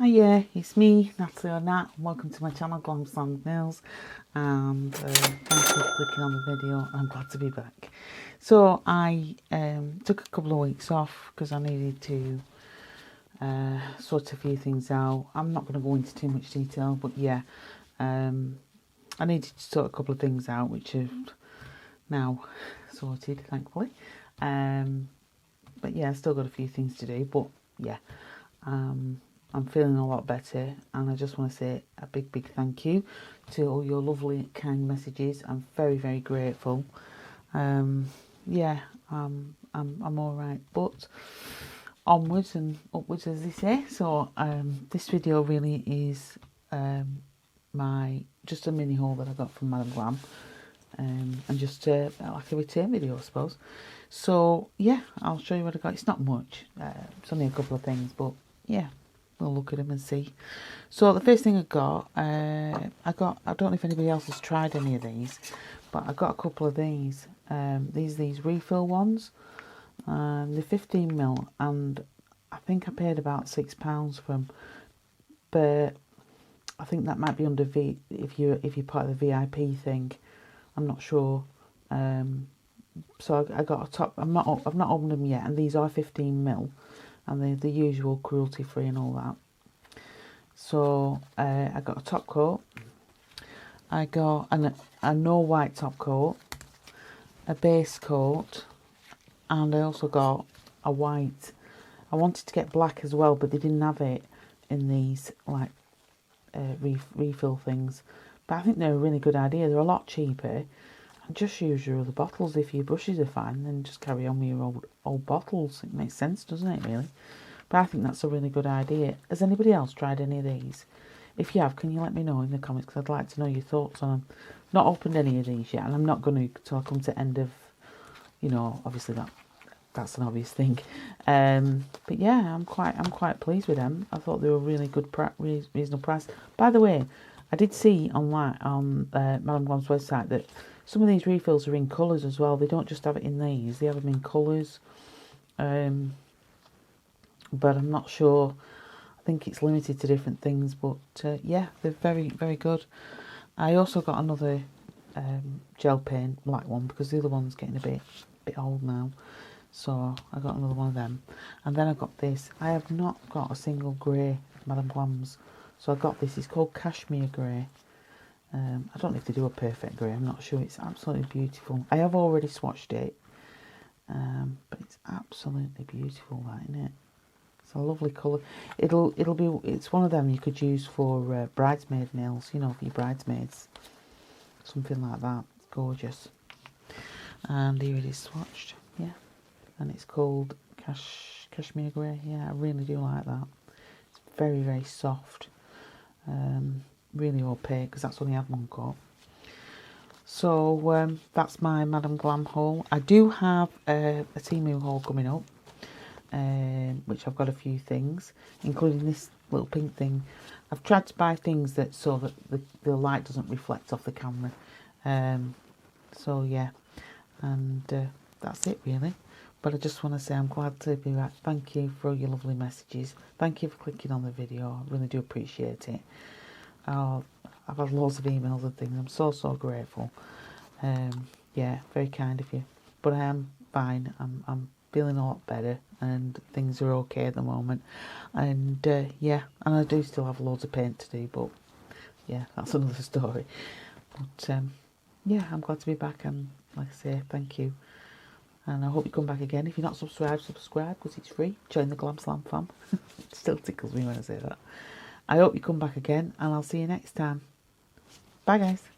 Yeah, it's me, Natalie or Nat, and welcome to my channel, Glam Slam Nails, and thank you for clicking on the video. I'm glad to be back. So I took a couple of weeks off because I needed to sort a few things out. I'm not going to go into too much detail, but yeah, I needed to sort a couple of things out, which are now sorted, thankfully. But yeah, I've still got a few things to do, but yeah. I'm feeling a lot better, and I just want to say a big thank you to all your lovely kind messages. I'm very grateful. Yeah, I'm all right, but onwards and upwards, as they say. So this video really is just a mini haul that I got from Madamglam, and just like a return video, I suppose. So yeah, I'll show you what I got. It's not much, it's only a couple of things, but yeah, we'll look at them and see. So the first thing I don't know if anybody else has tried any of these, but I got a couple of these. These refill ones. They're 15ml, and I think I paid about £6 for them. But I think that might be under if you're part of the VIP thing. I'm not sure. So I got a top. I've not opened them yet, and these are 15ml. And they're the usual cruelty free and all that. So I got a top coat, I got a no white top coat, a base coat, and I also got a white. I wanted to get black as well, but they didn't have it in these like refill things. But I think they're a really good idea. They're a lot cheaper. And just use your other bottles. If your brushes are fine, then just carry on with your old bottles. It makes sense, doesn't it, really? But I think that's a really good idea. Has anybody else tried any of these? If you have, can you let me know in the comments? Because I'd like to know your thoughts on them. Not opened any of these yet, and I'm not going to till I come to end of, obviously that's an obvious thing. But yeah, I'm quite pleased with them. I thought they were really good, reasonable price. By the way, I did see online on Madamglam's website that some of these refills are in colours as well. They don't just have it in these; they have them in colours. But I'm not sure. I think it's limited to different things. But yeah, they're very good. I also got another gel pen, black one, because the other one's getting a bit old now. So I got another one of them, and then I got this. I have not got a single grey Madamglam's, so I got this. It's called Cashmere Grey. I don't know if they do a perfect grey. I'm not sure. It's absolutely beautiful. I have already swatched it, but it's absolutely beautiful, that, isn't it? It's a lovely colour. It's one of them you could use for bridesmaid nails. For your bridesmaids, something like that. It's gorgeous. And here it is swatched. Yeah, and it's called Cashmere Grey. Yeah, I really do like that. It's very soft. Really opaque, because that's only had one coat. So that's my Madamglam haul. I do have a Temu haul coming up, which I've got a few things, including this little pink thing. I've tried to buy things so that the light doesn't reflect off the camera. So yeah, and that's it really. But I just want to say I'm glad to be back. Thank you for all your lovely messages. Thank you for clicking on the video. I really do appreciate it. I've had loads of emails and things. I'm so grateful. Yeah, very kind of you. But I am fine. I'm feeling a lot better, and things are okay at the moment. And yeah, and I do still have loads of paint to do, but yeah, that's another story. But yeah, I'm glad to be back, and like I say, thank you. And I hope you come back again. If you're not subscribed, subscribe, because it's free. Join the Glam Slam fam. It still tickles me when I say that. I hope you come back again, and I'll see you next time. Bye guys.